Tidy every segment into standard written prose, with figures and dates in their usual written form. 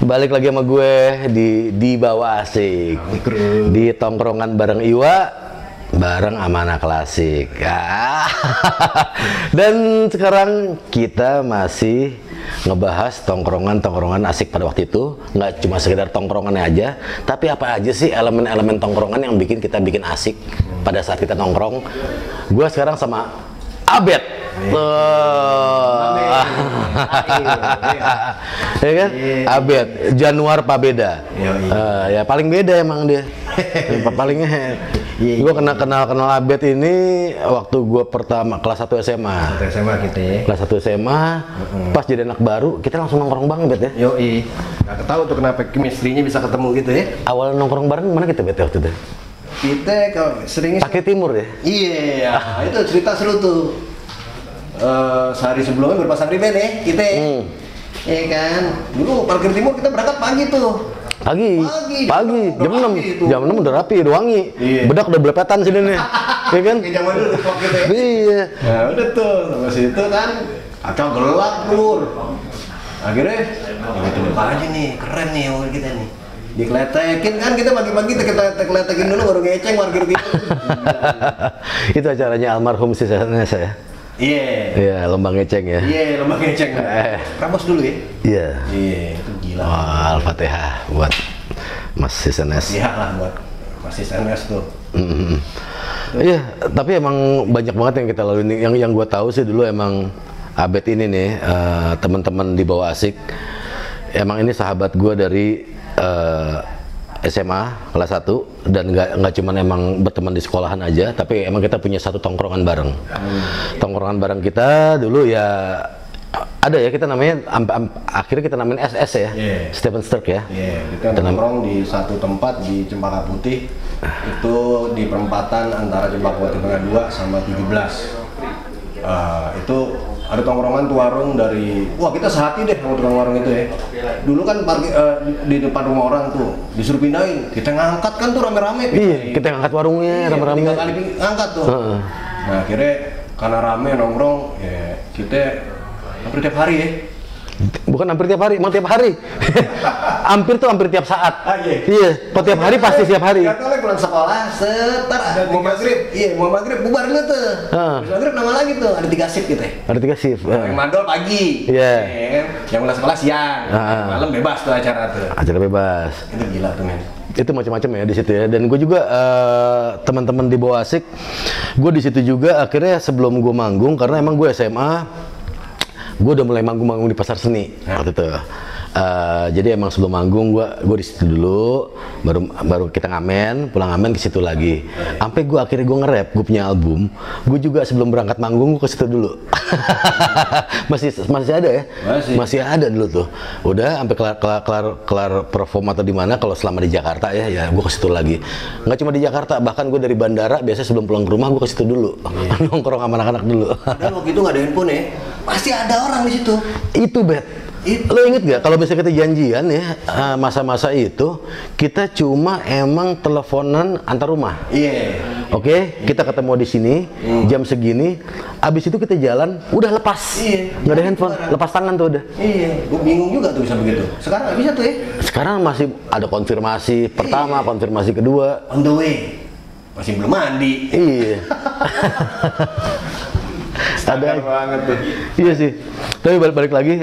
Balik lagi sama gue di bawah asik. Di tongkrongan bareng Iwa, bareng Amanah Klasik. Dan sekarang kita masih ngebahas tongkrongan asik pada waktu itu. Nggak cuma sekedar tongkrongannya aja, tapi apa aja sih elemen-elemen tongkrongan yang bikin asik pada saat kita nongkrong. Gue sekarang sama Abed. Ya kan? Abed Januar Pabeda. Ya paling beda emang dia. Palingnya gue kenal Abed ini waktu gue pertama kelas 1 SMA. Kita ya. Kelas 1 SMA, pas jadi anak baru, kita langsung nongkrong bareng Bet ya. Yoi. Nggak ketahu tuh kenapa chemistry-nya bisa ketemu gitu ya. Awal nongkrong bareng mana kita Bet waktu itu? Kita kalau seringnya Pakai Timur ya? Iya, itu cerita seru tuh. Sehari sebelumnya berpasang riben ya, kita. Iya kan. Dulu parkir Timur kita berangkat pagi tuh. Pagi, jam 6 udah rapi, udah wangi. Iya. Bedak udah belepetan sini nih. Iya kan? Kayak zaman dulu tuh gitu ya. Iya. Nah, udah tuh, sama situ kan kacau gelap Pur. Akhirnya itu depan aja nih, keren nih mobil kita nih. Dikletekin kan kita pagi-pagi kita kletekin dulu baru ngeceng parkir gitu. Itu acaranya almarhum si saya. Iya. Iya, lomba ngeceng ya. Iya, lomba ngeceng. Ramos dulu ya. Iya. Iya, itu gila. Wah, Al-Fatihah buat Mas Sisenes. Iya lah buat Mas Sisenes tuh. Iya, tapi emang banyak banget yang kita lalui. Yang gue tahu sih dulu emang Abed ini nih, teman-teman di bawah asik. Emang ini sahabat gue dari SMA kelas 1 dan nggak cuman emang berteman di sekolahan aja, tapi emang kita punya satu tongkrongan bareng. Tongkrongan bareng kita dulu ya ada ya, kita namanya akhirnya kita namain SS ya. Stephen Sturck ya. Kita nongkrong di satu tempat di Cempaka Putih. Itu di perempatan antara Cempaka Putih 2 sama 17. Itu ada tongkrongan tuh warung dari, wah kita sehati deh sama tukang warung itu ya. Dulu kan parkir di depan rumah orang tuh disuruh pindahin, kita ngangkat kan tuh rame-rame. Iya, kita ngangkat warungnya rame-rame. 3 kali ngangkat tuh. Nah akhirnya karena rame nongkrong, ya kita hampir tiap hari ya. Bukan hampir tiap hari, mau tiap hari. hampir tiap saat. Iya, kok tiap hari pasti tiap hari. Gak tau lah pulang sekolah, setar mau maghrib, mau maghrib bubar lu tuh. Habis maghrib nama lagi tuh, ada 3 shift gitu ya. Ada 3 shift. Yang mandol pagi. Iya. Yang mulai sekolah siang. Malam bebas tuh acara tuh. Acara bebas. Itu gila tuh men. Itu macam-macam ya di situ ya. Dan gue juga teman-teman di bawah asik, gue di situ juga akhirnya sebelum gue manggung, karena emang gue SMA, gue udah mulai manggung di pasar seni waktu itu. Jadi emang sebelum manggung gue di situ dulu, baru kita pulang ngamen ke situ lagi. Sampai gue akhirnya gue nge-rap, gue punya album. Gue juga sebelum berangkat manggung gue ke situ dulu. masih ada ya? Masih ada dulu tuh. Udah sampai kelar perform atau di mana, kalau selama di Jakarta ya gue ke situ lagi. Nggak cuma di Jakarta, bahkan gue dari bandara biasanya sebelum pulang ke rumah gue ke situ dulu. Nongkrong sama anak-anak dulu. Dan waktu itu nggak ada handphone ya, pasti ada orang di situ. Itu Bet. Lo inget gak kalau misalnya kita janjian ya, masa-masa itu kita cuma emang teleponan antar rumah. Oke, kita ketemu di sini jam segini, abis itu kita jalan udah lepas. Nggak ada handphone, lepas tangan tuh udah. Gue bingung juga tuh bisa begitu. Sekarang nggak bisa tuh ya. Sekarang masih ada konfirmasi pertama, konfirmasi kedua. On the way, masih belum mandi. Ada banget tuh. Iya sih. Tapi balik lagi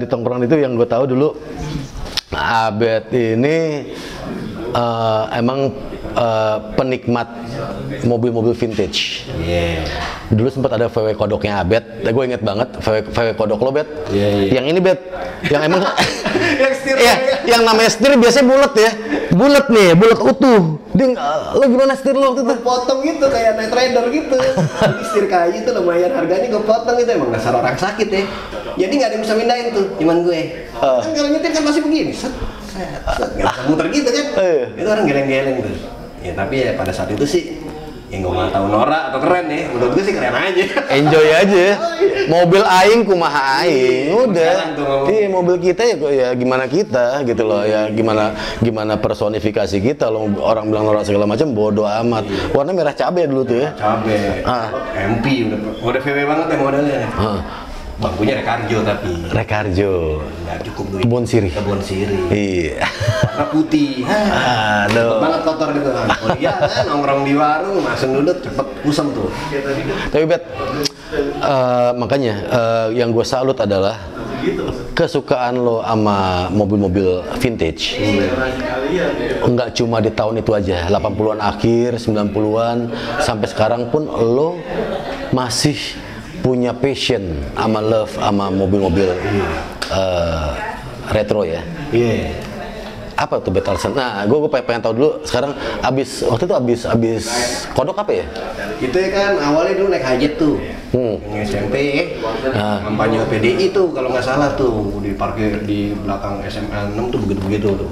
di tongkrongan itu yang gue tahu dulu, Abed ini emang penikmat mobil-mobil vintage. Dulu sempat ada VW kodoknya Abed. Gue inget banget VW kodok lo Bet. Yang ini Bet, yang emang yang setir. Yang namanya setir biasanya bulat ya. Bulat nih, bulat utuh. Lo gimana setir lo waktu itu? Potong gitu kayak Night Rider gitu. Jadi setir kayu itu lumayan harganya, gue potong itu emang dasar orang sakit ya. Jadi nggak ada yang bisa mindahin tuh, cuman gue. Kan kalau nyetir kan masih begini, set, nggak bisa muter gitu kan. Itu orang geleng-geleng tuh. Ya tapi ya pada saat itu sih, ya nggak mau tahu norak atau keren ya. Menurut gue sih keren aja. Enjoy aja. Mobil aing kumaha aing. Udah. Iya, mobil kita ya gimana kita gitu loh ya, gimana personifikasi kita loh. Orang bilang norak segala macam bodoh amat. Warna merah cabe dulu tuh ya. Cabe. MP udah VW banget ya modelnya. bangkunya Rekarjo tapi Rekarjo. nggak cukup duit. Kebon sirih. Kebon sirih. Iya. Warna putih. Aduh. Cepet banget kotor gitu kan. Oh iya kan nongkrong di warung langsung duduk cepet kusam tuh. Tapi Bet, makanya yang gue salut adalah kesukaan lo sama mobil-mobil vintage. Nggak cuma di tahun itu aja, 80-an akhir, 90-an sampai sekarang pun lo masih punya passion sama love sama mobil-mobil retro ya. Iya. Apa tuh Bet alasan? Nah, gue pengen tahu dulu. Sekarang waktu itu abis kodok apa ya? Itu ya kan awalnya dulu naik Hajet tuh. Yang SMP kampanye PDI tuh kalau nggak salah tuh di parkir di belakang SMA 6 tuh begitu-begitu tuh.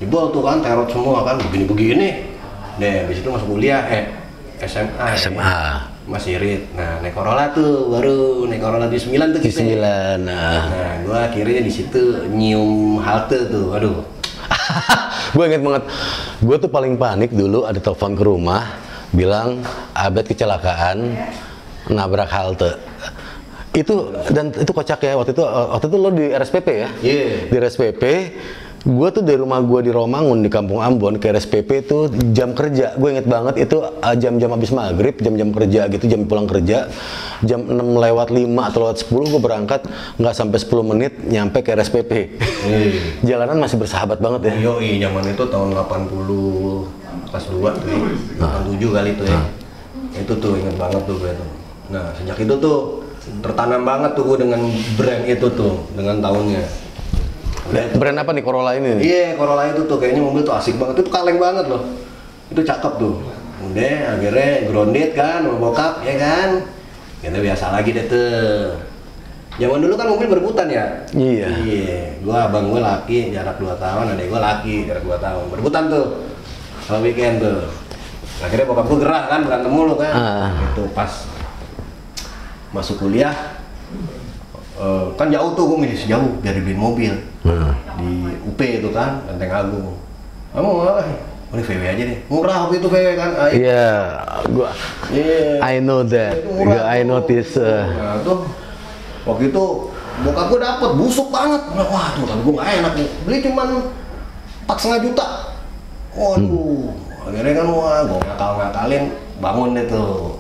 Jebol tuh kan terot semua kan begini-begini. Deh, habis itu masuk kuliah SMA. Masih irit. Nah, naik Corolla tuh baru naik Corolla di 9 tuh kita. 9. Nah, gua akhirnya di situ nyium halte tuh. Aduh. Gue inget banget, gue tuh paling panik dulu ada telepon ke rumah bilang Abed kecelakaan nabrak halte. Itu kocak ya, waktu itu lo di RSPP ya? Iya. Di RSPP, gue tuh dari rumah gue di Romangun di Kampung Ambon ke RSPP itu jam kerja. Gue inget banget itu jam-jam habis maghrib, jam-jam kerja gitu, jam pulang kerja. Jam 6:05 atau lewat 10 gue berangkat, nggak sampai 10 menit nyampe ke RSPP. Jalanan masih bersahabat banget ya. Yoi, zaman itu tahun 80 kelas 2 tuh ya. 87 kali tuh ya. Itu tuh inget banget tuh gue tuh. Nah, sejak itu tuh tertanam banget tuh gue dengan brand itu tuh, dengan tahunnya. Brand apa nih Corolla ini? Iya, Corolla itu tuh kayaknya mobil tuh asik banget, itu kaleng banget loh. Itu cakep tuh. Udah akhirnya grounded kan sama bokap ya kan. Kita biasa lagi deh tuh. Zaman dulu kan mobil berebutan ya. Iya. Gua abang gua laki jarak 2 tahun, adek gua laki jarak 2 tahun. Berebutan tuh. Kalau weekend tuh. Akhirnya bokap gua gerah kan berantem mulu kan. Itu pas masuk kuliah kan jauh tuh, gue milih jauh biar dibeliin mobil di UP itu kan, Lenteng Agung. Kamu ini VW aja deh, murah waktu itu VW kan. Iya, I know that, I notice. Nah tuh, waktu itu bokap gue dapet busuk banget. Wah tuh tapi gue nggak enak nih, beli cuman 4,5 juta. Waduh, akhirnya kan wah gue ngakalin bangun deh tuh.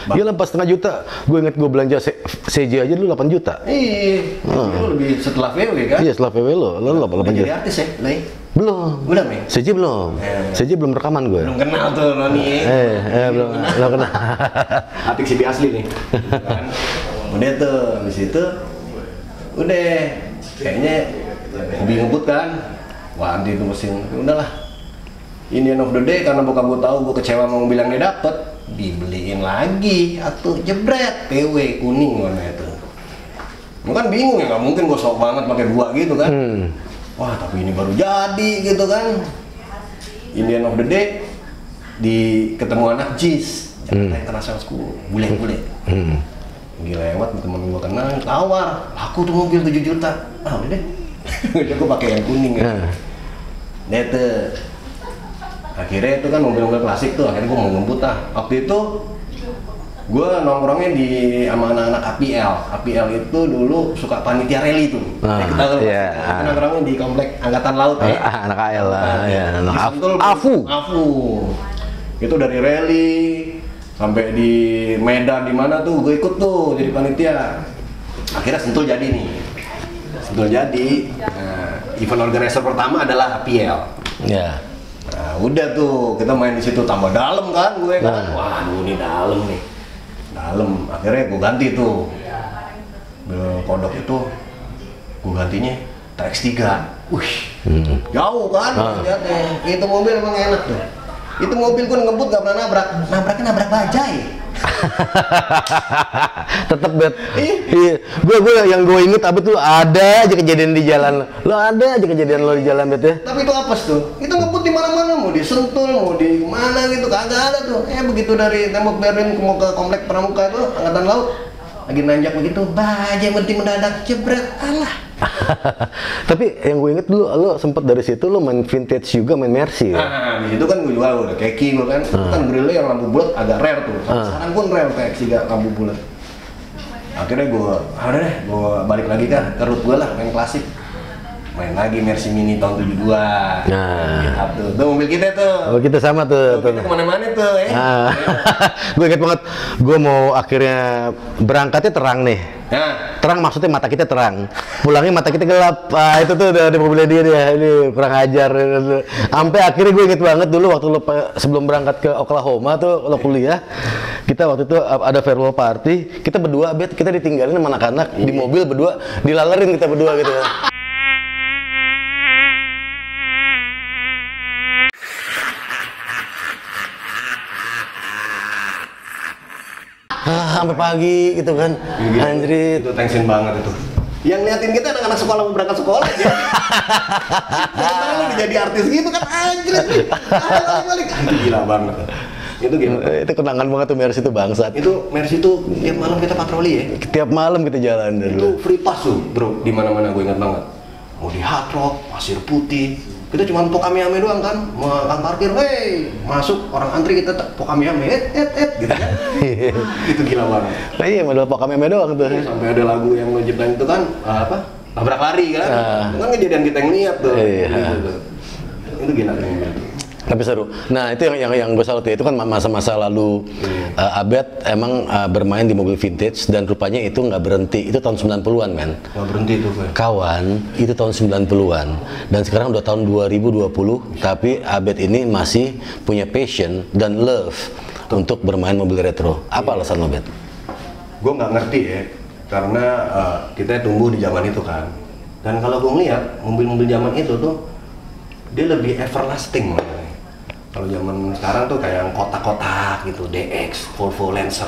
Iya lah 4,5 juta. Gue inget gue belanja CJ aja dulu 8 juta. Iya. Itu lebih setelah VW kan? Iya setelah VW lo 8 juta. Jadi artis ya, Lai? Belum. Belum ya? CJ belum. CJ belum rekaman gue. Belum kenal tuh Noni. Belum kenal. Apik CB asli nih. Kan? Udah tuh, habis itu udah kayaknya hobi ngebut kan. Wah anti itu mesin. Udahlah. In the end of the day karena bokap gue tahu gue kecewa mau mobil yang dia dapet, dibeliin lagi atau jebret PW kuning warna itu. Gue kan bingung ya, nggak mungkin gue sok banget pakai 2 gitu kan. Wah tapi ini baru jadi gitu kan. In the end of the day ketemu anak JIS Jakarta International School, bule-bule. Gila lewat temen gue kenal, tawar, aku tuh mobil 7 juta. Ah udah deh, udah gue pakai yang kuning ya. Dete. Akhirnya itu kan mobil-mobil klasik tuh, akhirnya gue mau ngebut lah. Waktu itu gue nongkrongnya sama anak-anak APL itu dulu suka panitia rally tuh. Kita nongkrongnya di komplek Angkatan Laut ya. Anak AL lah, ya. Anak AFU. Itu dari rally sampai di Medan di mana tuh gue ikut tuh jadi panitia. Akhirnya Sentul jadi nih. Nah, event organizer pertama adalah APL. Ya. Nah, udah tuh kita main di situ tambah dalam kan gue kan. Waduh ini dalam nih. Dalam. Akhirnya gue ganti tuh. Kodok itu gue gantinya TX3. Jauh kan lihatnya. Itu mobil emang enak tuh. Itu mobil gue ngebut gak pernah nabraknya nabrak bajai. Tetep Bet. Iya. Gue yang gue inget apa tuh ada aja kejadian di jalan. Lo ada aja kejadian lo di jalan Bet ya. Tapi itu apes tuh. Itu ngebut di mana-mana, mau di Sentul, mau di mana gitu kagak ada tuh. Begitu dari tembok Berlin mau ke komplek Pramuka itu Angkatan Laut. Lagi nanjak begitu, bajai berhenti mendadak jebret, alah. Tapi yang gue inget dulu, lo sempet dari situ lo main vintage juga, main Mercy ya? Nah, di situ kan gue jual udah keki gue kan. Itu kan grillnya yang lampu bulat agak rare tuh. Sekarang pun rare TX3 lampu bulat. Akhirnya gue, udah deh, gue balik lagi kan ke root gue lah, main klasik. Main lagi Mercy Mini tahun 72. Nah, Tuh mobil kita tuh. oh kita sama tuh. Kita kemana-mana tuh ya. Ah. Gue inget banget, gue mau akhirnya berangkatnya terang nih. Nah, Terang maksudnya mata kita terang, pulangnya mata kita gelap. Itu tuh di mobilnya dia ini kurang ajar. Sampai akhirnya gue inget banget dulu waktu lo sebelum berangkat ke Oklahoma tuh lo kuliah, kita waktu itu ada farewell party, kita berdua kita ditinggalin sama anak-anak di mobil berdua, dilalerin kita berdua gitu. Sampai pagi gitu kan, anjrit. itu tensin banget itu. Yang liatin kita anak-anak sekolah mau berangkat sekolah aja. Karena lu jadi artis gitu kan, anjrit. Balik-balik. Itu gila banget. Itu gila. Itu kenangan banget tuh Mercy itu bangsat. Itu Mercy itu tiap malam kita patroli ya. Tiap malam kita jalan dulu. Itu free pass tuh, bro. Di mana-mana gue ingat banget. Mau di Hard Rock, Pasir Putih. Kita cuma pokami-ame doang kan, mau kan parkir, hey, masuk orang antri kita pokami-ame, gitu kan. Itu gila banget. Nah, iya, modal pokami-ame doang tuh. Sampai ada lagu yang ngeciptain itu kan, tabrak lari kan. Itu kan kejadian kita yang lihat tuh. Iya. Gitu. Itu gila kan. Tapi seru. Nah itu yang gue salut ya, itu kan masa-masa lalu Abed emang bermain di mobil vintage dan rupanya itu nggak berhenti. Itu tahun 90-an men. Nggak berhenti tuh kan. Kawan, itu tahun 90-an dan sekarang udah tahun 2020 tapi Abed ini masih punya passion dan love untuk bermain mobil retro. Apa alasan lo, Bet? Gue nggak ngerti ya, karena kita tumbuh di zaman itu kan. Dan kalau gue ngeliat mobil-mobil zaman itu tuh dia lebih everlasting. Kalau zaman sekarang tuh kayak yang kotak-kotak gitu, DX, Volvo Lancer,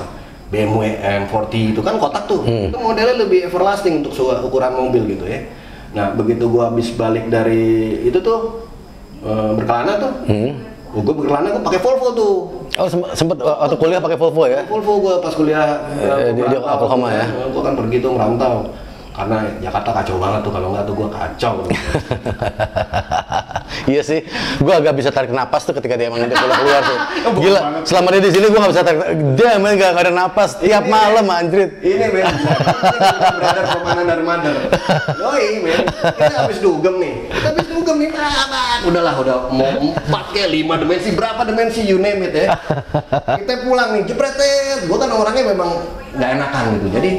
BMW M40 itu kan kotak tuh. Itu modelnya lebih everlasting untuk ukuran mobil gitu ya. Nah begitu gua habis balik dari itu tuh berkelana tuh, gua berkelana gua pakai Volvo tuh. Oh sempet waktu kuliah pakai Volvo ya? Volvo gua pas kuliah di Oklahoma ya? Gua kan pergi tuh merantau. Karena Jakarta kacau banget tuh, kalau nggak tuh gua kacau. Iya sih, gua agak bisa tarik napas tuh ketika dia emang keluar tuh. Gila, selama dia di sini gua nggak bisa tarik. Dia emang nggak ada napas tiap malam, anjrit. Ini men, brother pemanan dari Mother. Yoi men, kita habis dugem nih. Udahlah, udah mau 4 kayak 5 dimensi, berapa dimensi you name it ya. Kita pulang nih, jepretet. Gua kan orangnya memang nggak enakan gitu, jadi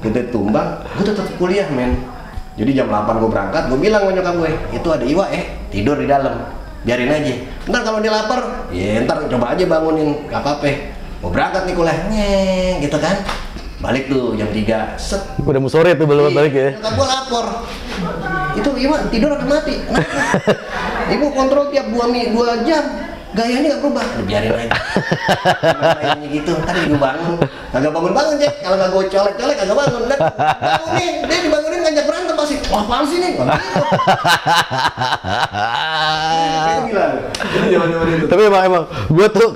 kita tumbang, gua tetap kuliah men. Jadi jam 8 gue berangkat, gue bilang sama nyokap gue, itu ada Iwa tidur di dalam, biarin aja. Ntar kalau dia lapar, ya ntar coba aja bangunin, gak apa-apa. Mau berangkat nih kuliah, gitu kan. Balik tuh jam 3, set. Udah mau sore tuh belum balik ya? Nyokap gue lapor, itu Iwa tidur akan mati. Kenapa? Ibu kontrol tiap 2 jam. Gayanya nggak berubah, biarin aja. Kayaknya gitu, ntar gue bangun. Kagak bangun-bangun, Jack. Kalau nggak gue colek-colek, kagak bangun. Bangunin, dia dibangunin ngajak berantem pasti. Wah, apaan sih nih? Gila. Tapi emang gue tuh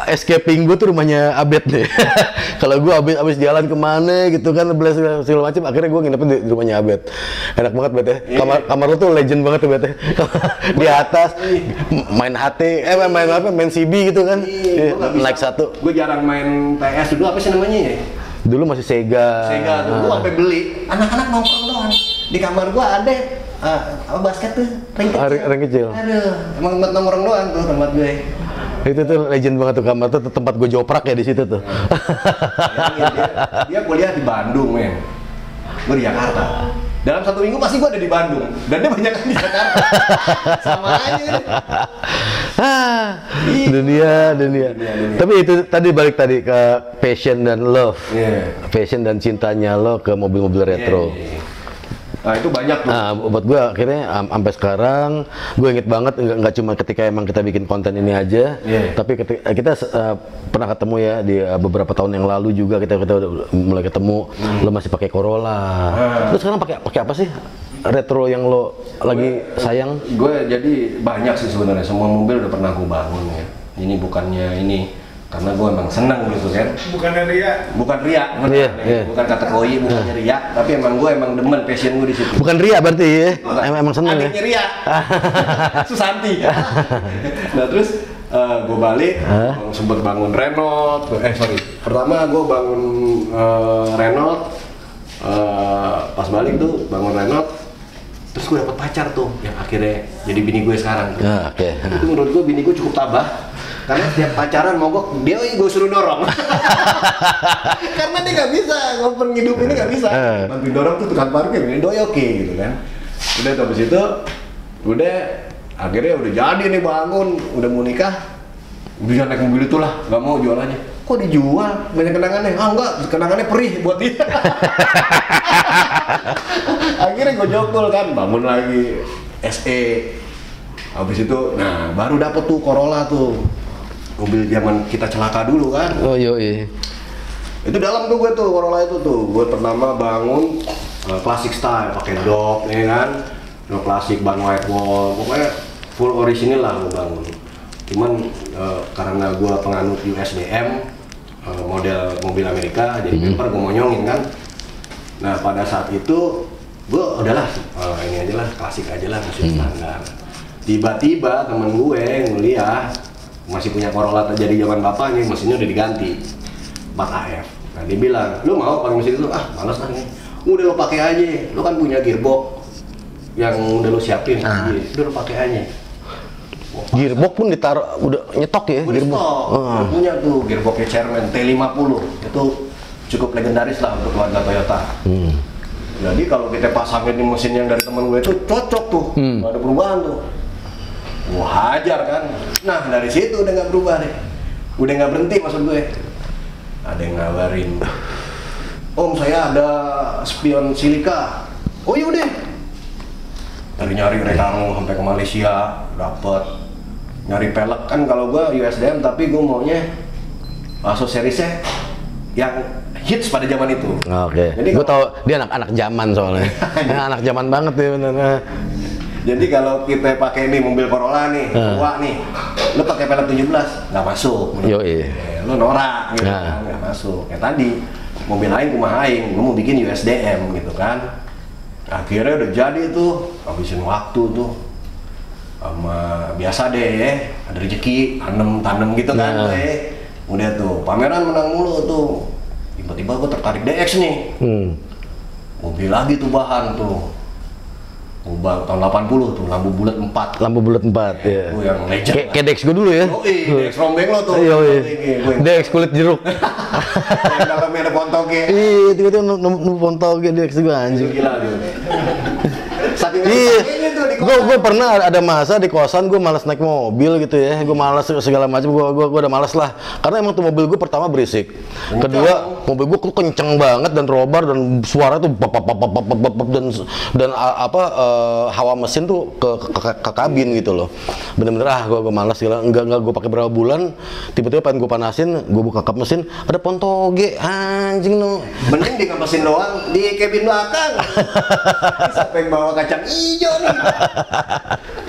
escaping gue tuh rumahnya Abed nih. Kalau gue abis jalan kemana gitu kan, belas segala macam, akhirnya gue nginepin di rumahnya Abed. Enak banget Bet ya. Kamar lu tuh legend banget tuh Bet ya. Di atas main HT, main CB gitu kan. Naik satu. Gue jarang main PS dulu, apa sih namanya ya? Dulu masih Sega. Sega tuh, gue sampai beli. Anak-anak nongkrong doang. Di kamar gue ada basket tuh, ring kecil. Aduh, emang tempat nongkrong doang tuh tempat gue. Itu tuh legend banget tuh kamar tuh, tempat gue joprak ya di situ tuh. Dia kuliah di Bandung men. Gue di Jakarta. Dalam 1 minggu pasti gue ada di Bandung dan dia banyak di Jakarta. Sama aja. Dunia. Tapi itu tadi balik tadi ke passion dan love. Passion dan cintanya lo ke mobil-mobil retro. Nah itu banyak tuh. Nah buat gue akhirnya sampai sekarang gue inget banget, nggak cuma ketika emang kita bikin konten ini aja, tapi ketika kita pernah ketemu ya di beberapa tahun yang lalu juga kita udah mulai ketemu. Lo masih pakai Corolla. Terus sekarang pakai apa sih retro yang lo lagi sayang? Gue jadi banyak sih sebenarnya, semua mobil udah pernah gue bangun ya. Ini bukannya ini karena gue emang seneng gitu kan. Bukan ria, bukan kata koi, bukannya ria, tapi emang gue emang demen, passion gue di situ. Bukan ria berarti ya? Emang seneng ya? Adiknya ria, Susanti. Nah terus gue balik, sempet bangun Renault. Pertama gue bangun Renault Pas balik tuh bangun renov, terus gue dapet pacar tuh yang akhirnya jadi bini gue sekarang. Oke. Itu menurut gue bini gue cukup tabah, karena setiap pacaran mogok dia gue suruh dorong. Karena dia nggak bisa ngoper hidup ini, nggak bisa bantuin dorong tuh tukang parkir ini doi oke gitu kan. Udah tuh habis itu udah akhirnya udah jadi nih bangun, udah mau nikah, udah jangan naik mobil itu lah, nggak mau jual aja. Kok dijual? Banyak kenangannya? Ah enggak, kenangannya perih buat dia. Akhirnya gue jokul kan, bangun lagi SE. Habis itu, nah baru dapet tuh Corolla tuh, mobil zaman kita celaka dulu kan. Oh iya. Itu dalam tuh gue tuh Corolla itu tuh, gue pertama bangun klasik style, pakai dop, ya kan, dop klasik, ban white wall, pokoknya full original lah gue bangun. Cuman karena gue penganut USDM, model mobil Amerika, jadi bumper gue monyongin kan. Nah pada saat itu gue udahlah ini aja lah, klasik aja lah, mesin standar. Tiba-tiba temen gue ngeliat masih punya Corolla jadi zaman bapaknya, mesinnya udah diganti 4AF. Nah dia bilang, lu mau pakai mesin itu? Ah males lah nih. Udah lo pakai aja, lo kan punya gearbox yang udah lo siapin, udah lo pakai aja. Gearbox pun ditaruh, udah nyetok ya? Gearbox. Punya tuh gearboxnya Chairman T50, itu cukup legendaris lah untuk keluarga Toyota. Jadi kalau kita pasangin di mesin yang dari temen gue itu cocok tuh, nggak ada perubahan tuh. Wah hajar kan. Nah dari situ udah nggak berubah deh, udah nggak berhenti maksud gue. Ada yang ngabarin, Om saya ada spion silika. Oh yaudah, dari nyari Recaro sampai ke Malaysia dapet, nyari pelek kan kalau gua USDM tapi gua maunya Asus serisnya yang hits pada zaman itu. Oke. Jadi gua tau dia anak-anak zaman soalnya. Anak zaman banget ya bener. Jadi kalau kita pakai ini mobil Corolla nih, tua nih, lu pakai pelek 17 nggak masuk. Yoi. Lu norak gitu kan, nggak masuk. Kayak tadi mobil lain kumaha aing, lu mau bikin USDM gitu kan. Akhirnya udah jadi tuh, habisin waktu tuh sama biasa deh ya, ada rezeki, tanem gitu kan udah tuh, pameran menang mulu tuh, tiba-tiba gue tertarik DX nih. Mobil lagi tuh bahan tuh, tahun 80 tuh, lampu bulat 4. Lampu bulat 4 ya. Itu yang legend. Kayak DX gue dulu ya. DX rombeng lo tuh. DX kulit jeruk. Yang dalamnya ada pontoge. Iya, tiba-tiba nemu pontoge DX gue anjing. Gila dia. Saking iya, gue pernah ada masa di kosan gue malas naik mobil gitu ya, gue malas segala macam, gue udah malas lah, karena emang tuh mobil gue pertama berisik, kedua mobil gue kenceng banget dan robar dan suara tuh dan hawa mesin tuh ke kabin gitu loh, bener-bener gue malas segala, enggak gue pakai berapa bulan, tiba-tiba pengen gue panasin, gue buka kap mesin, ada pontoge, anjing no. Mending di kap mesin doang, di kabin belakang. Siapa yang bawa kacang hijau nih?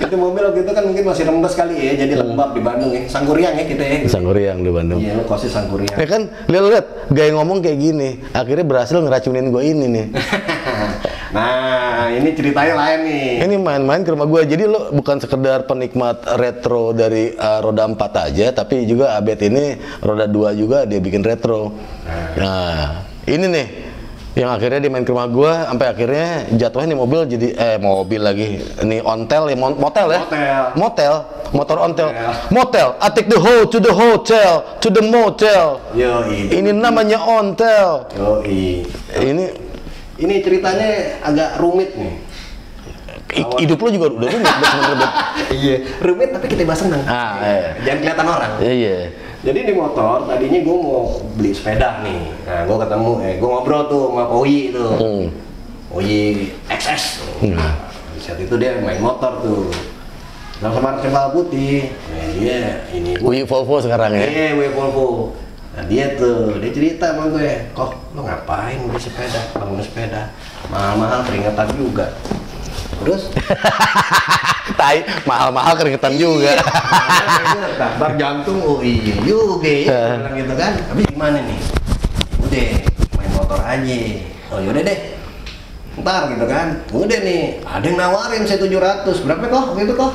Itu mobil waktu itu kan mungkin masih rembes kali ya, jadi lembab di Bandung ya. Sangguriang ya kita ya. Sangguriang di Bandung. Iya, lo kosnya Sangguriang. Ya kan, lihat gaya ngomong kayak gini, akhirnya berhasil ngeracunin gue ini nih. Nah, ini ceritanya lain nih. Ini main-main ke rumah gue, jadi lo bukan sekedar penikmat retro dari roda 4 aja, tapi juga Abed ini roda 2 juga dia bikin retro. Nah, ini nih yang akhirnya dia main ke rumah gue, sampai akhirnya jatuhnya nih mobil jadi mobil lagi, ini ontel ya, motel ya, motor ontel, motel, I take the hoe to the hotel, to the motel. Yoi. Ini namanya ontel. Yoi. Ini ceritanya agak rumit nih. Hidup lo juga udah rumit. Iya, rumit tapi kita bahas seneng. Jangan kelihatan orang. Iya. Jadi di motor, tadinya gue mau beli sepeda nih. Nah, gue ketemu, gue ngobrol tuh sama Oyi tuh. Oyi XS. Nah, di saat itu dia main motor tuh. Sama Cempaka Putih. Nah, dia ini. Oyi Volvo sekarang ya? Iya, Oyi Volvo. Nah, dia cerita sama gue, kok lo ngapain beli sepeda, bangun sepeda? Mahal-mahal keringetan juga. Terus? Tai, mahal-mahal keringetan juga. Bar jantung, oh iya juga ya, bilang gitu kan. Tapi gimana nih? Udah, main motor aja. Oh yaudah deh, ntar gitu kan. Udah nih, ada yang nawarin saya 700. Berapa kok? Waktu itu kok?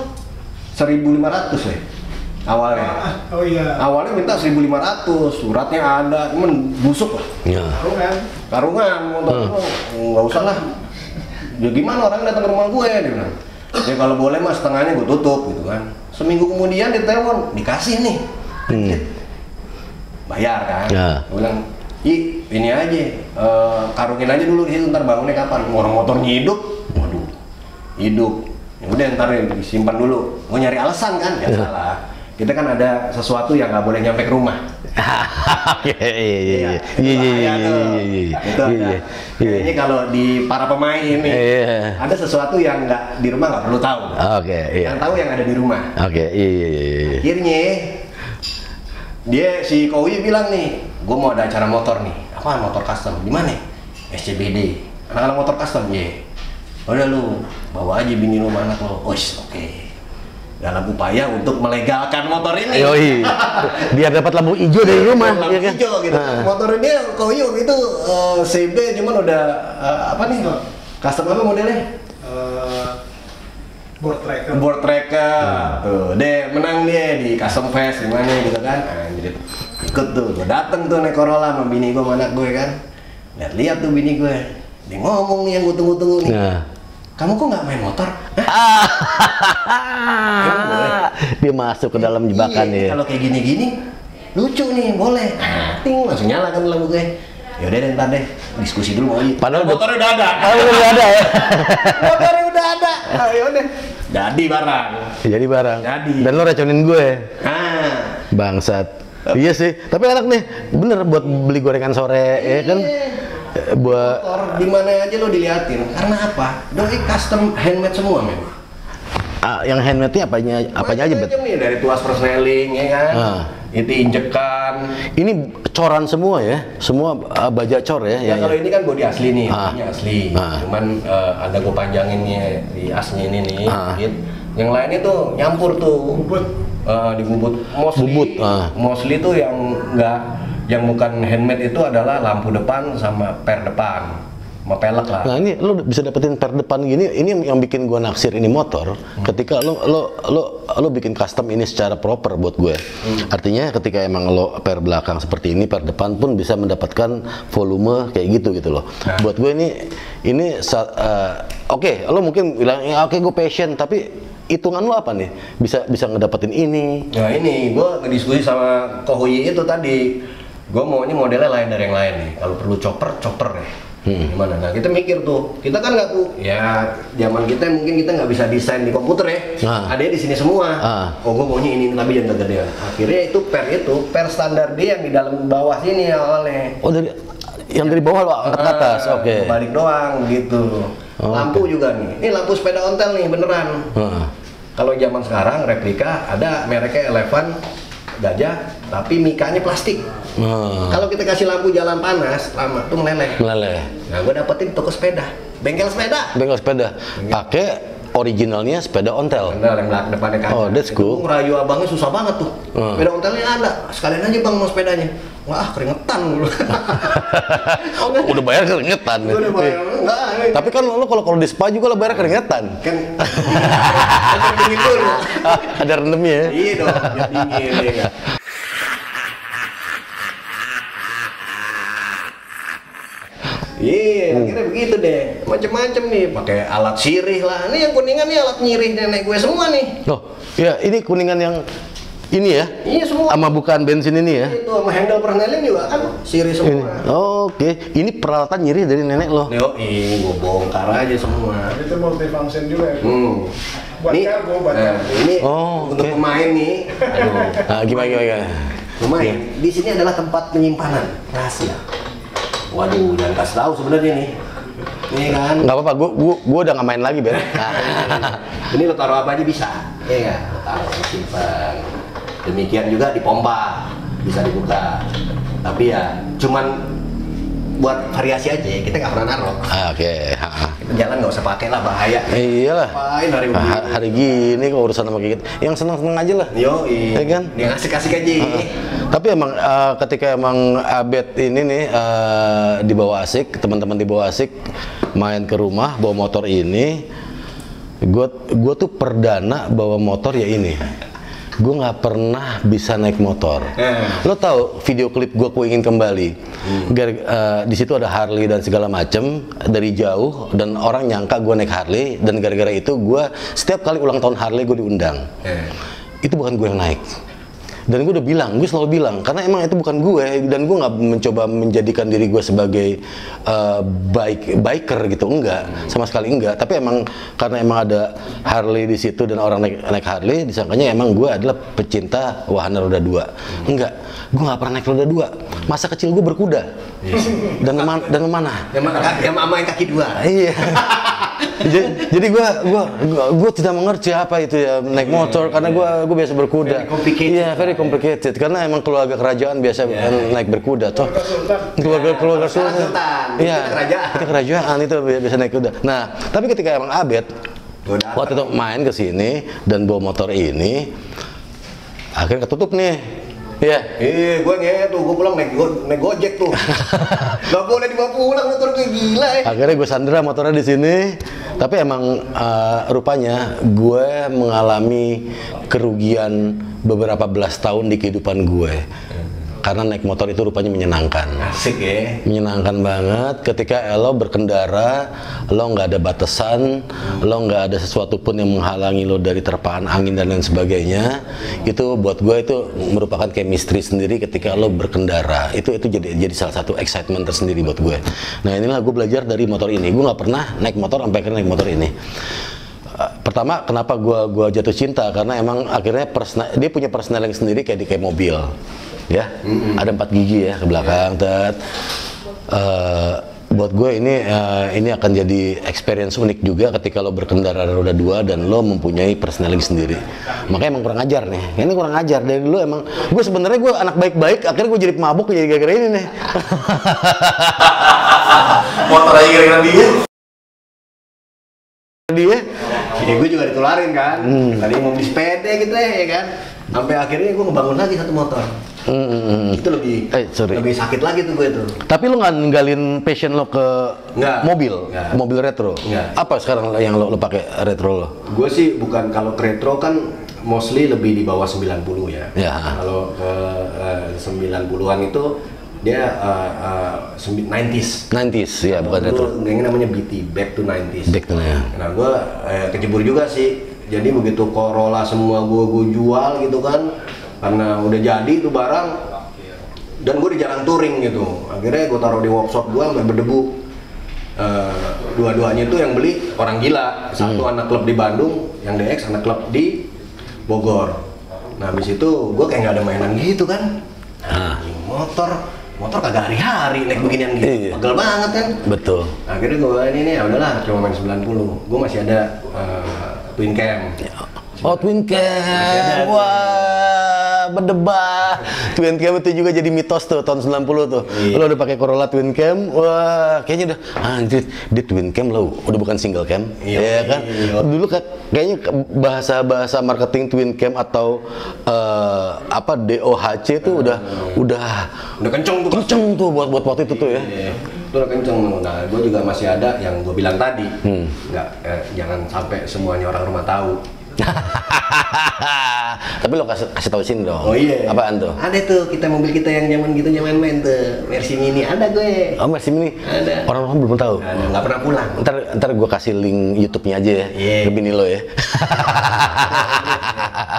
1.500 ya. awalnya. Oh iya. Awalnya minta 1.500, suratnya ada, cuman busuk lah. Ya. Karungan, motor nggak usah lah. Ya gimana orang datang ke rumah gue, dia bilang. Ya kalau boleh mas setengahnya gue tutup gitu kan. Seminggu kemudian ditelepon, dikasih nih. Bayar kan. Ya. Gue bilang, ini aja, karungin aja dulu di situ, ntar bangunnya kapan? Orang motornya hidup, waduh, hidup. Ya udah ntar disimpan dulu. Gue nyari alasan kan, ya salah. Kita kan ada sesuatu yang nggak boleh nyampe ke rumah. Iya. Kayaknya kalau di para pemain ini ada sesuatu yang nggak di rumah nggak perlu tahu. Oke, iya. Yang tahu yang ada di rumah. Oke, iya. Akhirnya dia si Kowi bilang nih, gue mau ada acara motor nih. Apa motor custom? Di mana? SCBD. Anak-anak motor custom ya. Udah lu bawa aja bini lu mana lo. Oke. Dalam upaya untuk melegalkan motor ini. Yoi. Biar dapat lampu hijau dari rumah. Lampu kan? hijau gitu. Motor ini Koyo itu CB cuman udah apa nih? Custom apa modelnya? Board tracker. Tuh, deh menang dia di custom fest gimana gitu kan. Jadi ikut tuh. Gue dateng tuh naik Corolla sama bini gue, sama anak gue kan. Lihat tuh bini gue. Dia ngomong nih yang gue tunggu-tunggu nih. Kamu kok nggak main motor? Dia masuk ke dalam jebakan ya. Kalau kayak gini-gini lucu nih, boleh. Ting langsung nyala kan lampu gue. Ya udah deh, ntar deh diskusi dulu mau aja. Padahal motornya udah ada. Udah ada ya. Motornya udah ada. Ya udah. Jadi barang. Jadi. Dan lo racunin gue. Ah. Bangsat. Iya sih. Tapi enak nih. Bener buat beli gorengan sore ya kan. Buat motor di mana aja lo diliatin. Karena apa? Doi custom handmade semua, men. Yang handmade-nya apanya aja, Bet? Nih dari tuas persneling ya kan. Itu injekan. Ini coran semua ya. Semua baja cor ya. Ya kalau ini kan bodi asli nih, bodinya asli. Cuman ada gue panjanginnya di asnya ini nih. Gitu. Yang lainnya tuh nyampur tuh. Dibubut. Mostly tuh yang bukan handmade itu adalah lampu depan sama per depan, sama pelek lah. Nah ini lo bisa dapetin per depan gini, ini yang bikin gua naksir ini motor. Ketika lo bikin custom ini secara proper buat gue. Artinya ketika emang lo per belakang seperti ini, per depan pun bisa mendapatkan volume kayak gitu loh. Buat gue ini oke, lo mungkin bilang ya oke gue passion, tapi hitungan lo apa nih? Bisa ngedapetin ini. Nah ini gue ngediskusi sama Kohoyi itu tadi. Gue maunya modelnya lain dari yang lain nih. Kalau perlu chopper deh. Gimana? Nah kita mikir tuh. Kita kan nggak tuh. Ya zaman kita mungkin kita nggak bisa desain di komputer ya. Adanya di sini semua. Oh gue maunya ini tapi jangan kegedean. Akhirnya itu per standar dia yang di dalam bawah sini awalnya. Oh yang dari bawah lo angkat ke atas. Oke. Balik doang gitu. Lampu juga nih. Ini lampu sepeda ontel nih beneran. Kalau zaman sekarang replika ada mereknya Eleven gajah, tapi mikanya plastik. Kalau kita kasih lampu jalan panas, lama tuh meleleh. Nah, gue dapetin toko sepeda, bengkel sepeda. Pakai originalnya sepeda ontel. Bener, yang belakang depannya kaca. Oh, that's cool. Itu ngerayu abangnya susah banget tuh. Sepeda ontelnya ada, sekalian aja bang mau sepedanya. Wah, keringetan dulu. Udah bayar keringetan. Udah bayar, enggak. Tapi kan lo kalau di spa juga lo bayar keringetan. Kan dingin dulu. Ada rendemnya ya? Iya dong, biar dingin ya. Iya, akhirnya begitu deh. Macem-macem nih, pakai alat sirih lah. Ini yang kuningan nih alat nyirih nenek gue semua nih. Oh, ya ini kuningan yang ini ya? Iya semua. Sama bukan bensin ini ya? Itu sama handle persneling juga kan sirih semua. Oke, ini peralatan nyirih dari nenek lo. Yo, gue bongkar aja semua. Itu multifunction juga ya? Buat Nih, kargo, buat kargo. Ini untuk pemain nih. Aduh. Gimana? Pemain. Di sini adalah tempat penyimpanan rahasia. Waduh, jangan kasih tahu sebenarnya nih. Ini kan. Nggak apa-apa, gua udah nggak main lagi, Ben. Ini lo taruh apa aja bisa. Iya, lo taruh simpan. Demikian juga di pompa bisa dibuka. Tapi ya cuman buat variasi aja, kita nggak pernah naruh. Oke. Kita jalan nggak usah pakai lah, bahaya. Iyalah. Ngapain hari gini kok urusan sama gitu. Yang seneng-seneng aja lah. Yo, iya. Kan? Yang asik-asik aja. Tapi emang ketika emang Abed ini nih dibawa asik, teman-teman dibawa asik main ke rumah bawa motor ini, gue tuh perdana bawa motor ya ini. gue nggak pernah bisa naik motor. Lo tahu video klip gue Ku Ingin Kembali? Di situ ada Harley dan segala macem dari jauh, dan orang nyangka gue naik Harley, dan gara-gara itu gue setiap kali ulang tahun Harley gue diundang. Itu bukan gue yang naik. Dan gue udah bilang, gue selalu bilang, karena emang itu bukan gue, dan gue nggak mencoba menjadikan diri gue sebagai biker gitu, enggak, sama sekali enggak. Tapi emang karena emang ada Harley di situ dan orang naik Harley, disangkanya emang gue adalah pecinta wahana roda dua. Enggak, gue nggak pernah naik roda dua. Masa kecil gue berkuda. Dan kemana? Yang mama yang kaki dua. Iya. Jadi gue tidak mengerti apa itu ya naik motor, karena gue biasa berkuda. Iya, very complicated. Karena emang keluarga kerajaan biasa naik berkuda toh. Keluarga sultan. Iya. Kita kerajaan itu biasa naik kuda. Nah, tapi ketika emang Abed waktu itu main ke sini dan bawa motor ini, akhirnya ketutup nih. Iya. Gue tuh, gue pulang naik Gojek tuh. Gak boleh dibawa pulang, motor gue gila ya. Akhirnya gue sandera motornya di sini. Tapi emang rupanya gue mengalami kerugian beberapa belas tahun di kehidupan gue. Karena naik motor itu rupanya menyenangkan. Asik ya. Menyenangkan banget ketika lo berkendara, lo nggak ada batasan, lo nggak ada sesuatu pun yang menghalangi lo dari terpaan angin dan lain sebagainya. Itu buat gue itu merupakan chemistry sendiri ketika lo berkendara. Itu jadi salah satu excitement tersendiri buat gue. Nah, inilah gue belajar dari motor ini. Gue nggak pernah naik motor sampai akhirnya naik motor ini. Pertama, kenapa gue jatuh cinta, karena emang akhirnya dia punya personaling sendiri kayak mobil. Ya, ada 4 gigi ya ke belakang. Buat gue ini akan jadi experience unik juga ketika lo berkendara roda 2 dan lo mempunyai personaling sendiri. Makanya emang kurang ajar nih. Ini kurang ajar dari dulu emang. Gue sebenarnya gue anak baik-baik, akhirnya gue jadi pemabuk jadi gara-gara ini nih. Motor aja gara-gara dia. Ya gue juga ditularin kan. Tadi mau beli sepeda gitu ya kan. Sampai akhirnya gue ngebangun lagi satu motor. Itu lebih sakit lagi tuh gue tuh. Tapi lo nggak ninggalin passion lo ke mobil retro? Nggak. Apa sekarang yang lo pakai retro lo? Gue sih bukan, kalau ke retro kan mostly lebih di bawah 90 ya. Kalau ke 90-an itu dia 90s. 90s ya, bukan retro. Yang namanya BT, back to 90s. Back to ya. Nah, gue kecebur juga sih. Jadi begitu Corolla semua gue jual gitu kan, karena udah jadi itu barang, dan gue jarang touring gitu. Akhirnya gue taruh di workshop gue sampai berdebu. Dua-duanya itu yang beli orang gila. Satu anak klub di Bandung, yang DX anak klub di Bogor. Nah, habis itu gue kayak nggak ada mainan gitu kan. Motor kagak hari-hari naik beginian gitu. Pegel banget kan. Betul. Akhirnya gue ini ya udahlah, cuma main 90. Gue masih ada Twin Cam. Oh, Twin Cam. Wah, berdebat. Twin Cam itu juga jadi mitos tuh tahun 90 tuh. Lo udah pakai Corolla Twin Cam, wah, kayaknya udah anjir, dia Twin Cam lo, udah bukan single cam. Iya kan? Dulu kayaknya bahasa marketing Twin Cam atau DOHC tuh udah kenceng tuh buat waktu itu tuh ya. Itu udah kenceng. Nah, gue juga masih ada yang gue bilang tadi, jangan sampai semuanya orang rumah tahu. Tapi lo kasih tahu sini dong. Oh iya. Apaan tuh? Ada tuh mobil kita yang zaman main tuh, Mercy Mini ada gue. Oh, Mercy Mini. Ada. Orang belum tahu. Ada, nggak pernah pulang. Ntar gue kasih link YouTube-nya aja ya. Ke bini lo ya.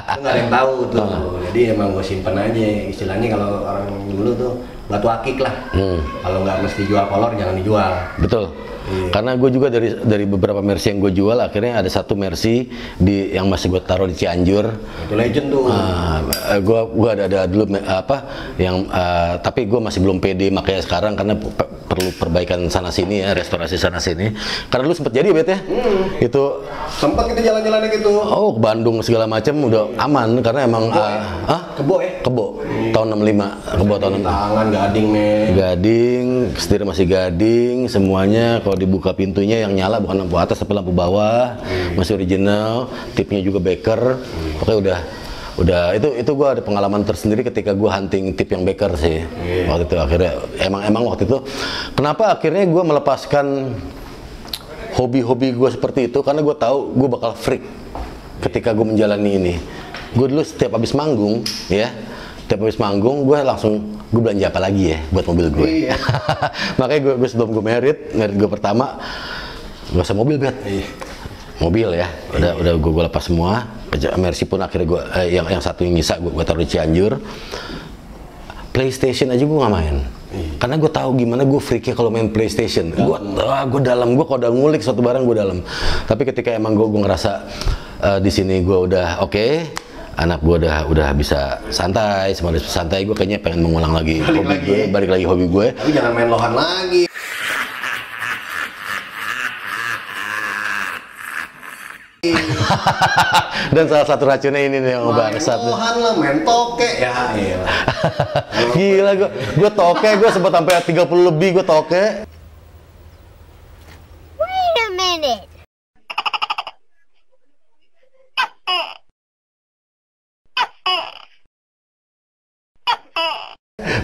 Itu nggak ada yang tahu tuh. Jadi emang gue simpen aja. Istilahnya kalau orang dulu tuh batu akik lah. Kalau nggak mesti jual kolor, jangan dijual. Betul. Karena gue juga dari beberapa Mercy yang gue jual, akhirnya ada satu Mercy yang masih gue taruh di Cianjur. Itu legend tuh. Gue ada dulu tapi gue masih belum pede makanya sekarang, karena perlu perbaikan sana sini ya, restorasi sana sini. Karena lu sempet jadi Bet ya, itu sempat kita jalan-jalan gitu. Oh, ke Bandung segala macam udah aman karena emang Kebo tahun 65, Kebo tahun 65. Tangan gading nih. Gading, setir masih gading, semuanya. Kalau dibuka pintunya yang nyala bukan lampu atas tapi lampu bawah, masih original, tipnya juga Becker. Pokoknya udah itu gue ada pengalaman tersendiri ketika gue hunting tip yang Becker sih. Waktu itu akhirnya emang waktu itu kenapa akhirnya gue melepaskan hobi-hobi gue seperti itu, karena gue tahu gue bakal freak ketika gue menjalani ini. gue dulu setiap habis manggung, ya, setiap habis manggung gue langsung gue belanja apa lagi ya buat mobil gue. Iya. Makanya gue sebelum gue merit gue pertama gak usah mobil, Bet. Iya. Mobil ya, udah gue lepas semua. Mercy pun akhirnya gue yang satu yang nyisa gue taruh di Cianjur. PlayStation aja gue nggak main. Karena gue tahu gimana gue freaknya kalau main PlayStation. Gue dalam, gue kalau udah ngulik suatu barang gue dalam. Tapi ketika emang gue ngerasa di sini gue udah oke, anak gue udah bisa santai, semua udah santai, gue kayaknya pengen mengulang lagi balik lagi hobi gue. Tapi jangan main lohan lagi. Dan salah satu racunnya ini nih yang bangsat. Lohan lah, main toke ya. Gila, gue toke, gue sempat sampai 30 lebih gue toke. Wait a minute.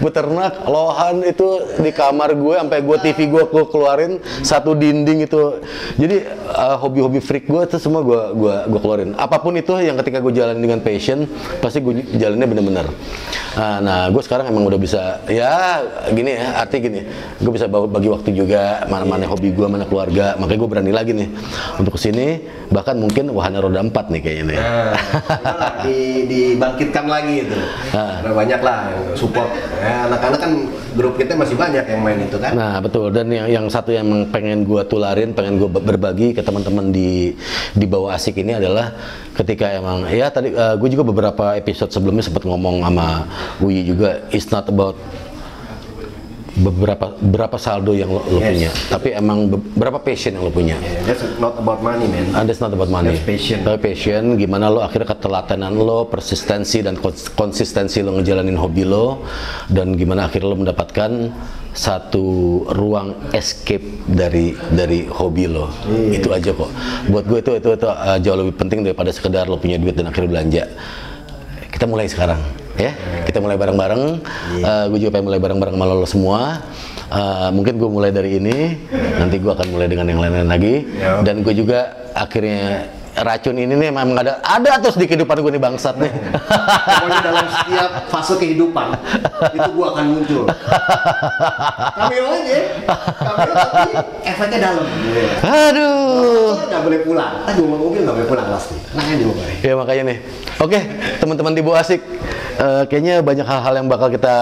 Beternak lohan itu di kamar gue sampai gue TV gue keluarin satu dinding itu. Jadi hobi-hobi freak gue itu semua gue keluarin. Apapun itu yang ketika gue jalan dengan passion pasti gue jalannya bener-bener. Nah gue sekarang emang udah bisa ya gini ya, arti gini, gue bisa bagi waktu juga mana hobi gue, mana keluarga. Makanya gue berani lagi nih untuk kesini, bahkan mungkin wahana roda 4 nih kayaknya nih. Dibangkitkan lagi itu. Karena banyak lah yang support. Ya, anak-anak kan grup kita masih banyak yang main itu kan. Nah betul, dan yang satu yang pengen gue tularin, pengen gue berbagi ke teman-teman di bawah asik ini adalah ketika emang ya tadi gue juga beberapa episode sebelumnya sempat ngomong sama Uyi juga, it's not about berapa saldo yang lo punya, tapi emang berapa passion yang lo punya. That's not about money, man. That's not about money. That's passion. Tapi passion, gimana lo akhirnya ketelatenan lo, persistensi dan konsistensi lo ngejalanin hobi lo, dan gimana akhirnya lo mendapatkan satu ruang escape dari hobi lo. Itu aja kok. Buat gue itu jauh lebih penting daripada sekedar lo punya duit dan akhirnya belanja. Kita mulai sekarang. Ya, kita mulai bareng-bareng. Gue juga pengen mulai bareng-bareng sama lo semua. Mungkin gue mulai dari ini, nanti gue akan mulai dengan yang lain-lain lagi. Dan gue juga akhirnya racun ini nih memang ada terus di kehidupan gue nih, bangsat nih. Pokoknya dalam setiap fase kehidupan itu gue akan muncul. Cameo aja, cameo tapi efeknya dalam. Aduh. Nggak boleh pulang. Kan gue mobil nggak boleh pulang pasti. Nah aja pokoknya. Ya makanya nih. Oke, teman-teman di bawah asik. Kayaknya banyak hal-hal yang bakal kita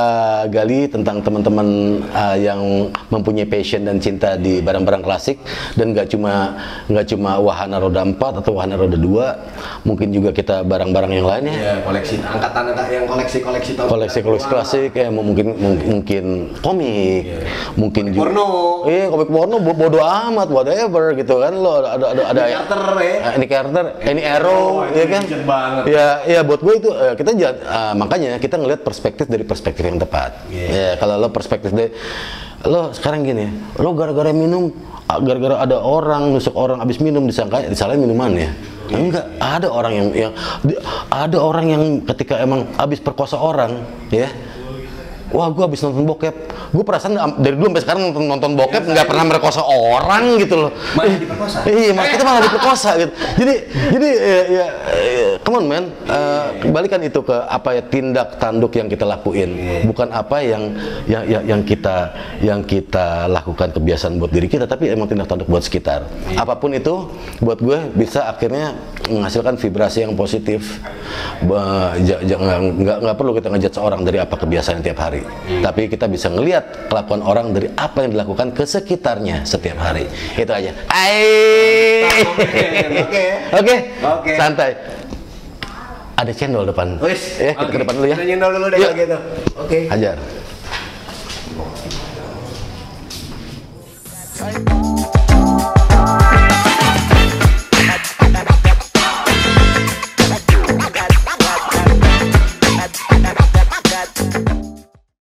gali tentang teman-teman yang mempunyai passion dan cinta di barang-barang klasik, dan nggak cuma wahana roda 4 atau wahana roda 2, mungkin juga kita barang-barang yang lainnya. Ya, koleksi angkatan yang koleksi tahun. Koleksi klasik ya, mungkin komik, mungkin juga porno. Komik porno bodo amat, whatever gitu kan. Lo ada Carter ya. Ini Carter, ini Arrow, ya kan? Ya buat gue itu kita makanya kita ngelihat perspektif dari perspektif yang tepat. Ya kalau lo perspektif dari lo sekarang gini, lo gara-gara ada orang nusuk orang abis minum disalahin minumannya. Enggak, ada orang yang ketika emang abis perkosa orang, ya. Wah, gue abis nonton bokep, gue perasaan dari dulu sampai sekarang nonton bokep nggak pernah merkosa orang gitu loh. Malah diperkosa. Iya, kita malah diperkosa gitu. Jadi ya, come on man, kembalikan itu ke apa ya, tindak tanduk yang kita lakuin, bukan apa yang kita lakukan kebiasaan buat diri kita, tapi emang tindak tanduk buat sekitar. Apapun itu, buat gue bisa akhirnya menghasilkan vibrasi yang positif. Nggak perlu kita ngejudge seorang dari apa kebiasaan tiap hari. Tapi kita bisa ngelihat kelakuan orang dari apa yang dilakukan ke sekitarnya setiap hari. Itu aja. Oke. Santai. Ada cendol depan. Ya, kita ke depan dulu ya. Kita nyendol dulu deh gitu. Oke. Hajar.